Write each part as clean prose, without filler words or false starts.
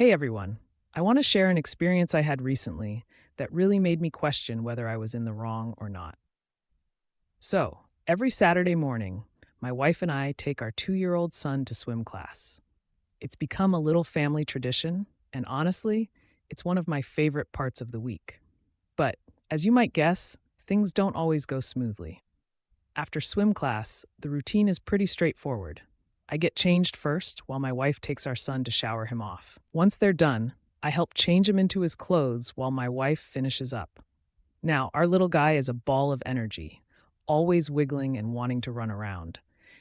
Hey everyone, I want to share an experience I had recently that really made me question whether I was in the wrong or not. So, every Saturday morning, my wife and I take our 2-year-old son to swim class. It's become a little family tradition, and honestly, it's one of my favorite parts of the week. But, as you might guess, things don't always go smoothly. After swim class, the routine is pretty straightforward. I get changed first while my wife takes our son to shower him off. Once they're done, I help change him into his clothes while my wife finishes up. Now, our little guy is a ball of energy, always wiggling and wanting to run around.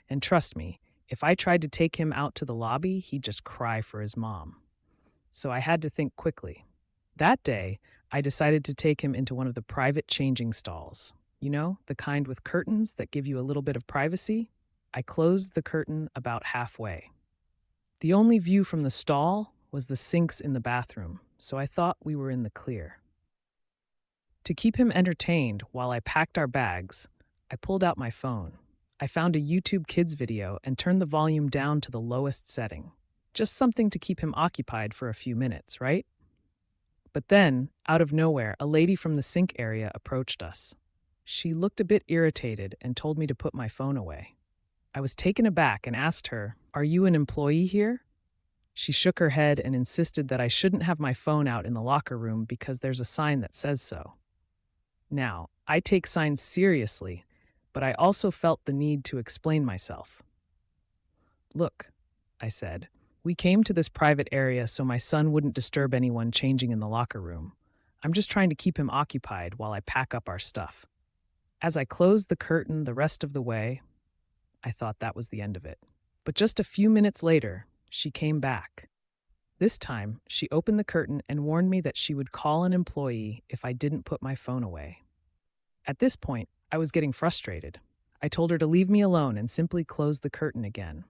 And trust me, if I tried to take him out to the lobby, he'd just cry for his mom. So I had to think quickly. That day, I decided to take him into one of the private changing stalls. You know, the kind with curtains that give you a little bit of privacy? I closed the curtain about halfway. The only view from the stall was the sinks in the bathroom, so I thought we were in the clear. To keep him entertained while I packed our bags, I pulled out my phone. I found a YouTube Kids video and turned the volume down to the lowest setting. Just something to keep him occupied for a few minutes, right? But then, out of nowhere, a lady from the sink area approached us. She looked a bit irritated and told me to put my phone away. I was taken aback and asked her, "Are you an employee here?" She shook her head and insisted that I shouldn't have my phone out in the locker room because there's a sign that says so. Now, I take signs seriously, but I also felt the need to explain myself. "Look," I said, "we came to this private area so my son wouldn't disturb anyone changing in the locker room. I'm just trying to keep him occupied while I pack up our stuff." As I closed the curtain the rest of the way, I thought that was the end of it. But just a few minutes later, she came back. This time, she opened the curtain and warned me that she would call an employee if I didn't put my phone away. At this point, I was getting frustrated. I told her to leave me alone and simply close the curtain again.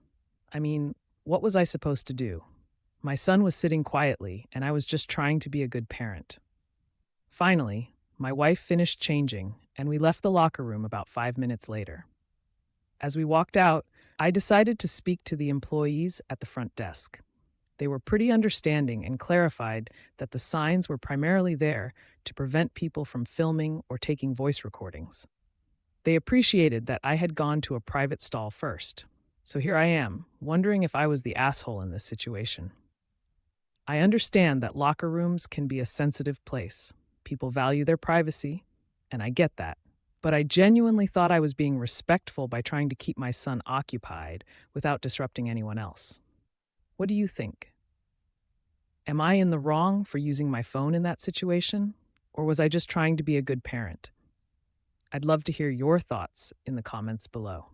I mean, what was I supposed to do? My son was sitting quietly, and I was just trying to be a good parent. Finally, my wife finished changing, and we left the locker room about 5 minutes later. As we walked out, I decided to speak to the employees at the front desk. They were pretty understanding and clarified that the signs were primarily there to prevent people from filming or taking voice recordings. They appreciated that I had gone to a private stall first. So here I am, wondering if I was the asshole in this situation. I understand that locker rooms can be a sensitive place. People value their privacy, and I get that. But I genuinely thought I was being respectful by trying to keep my son occupied without disrupting anyone else. What do you think? Am I in the wrong for using my phone in that situation? Or was I just trying to be a good parent? I'd love to hear your thoughts in the comments below.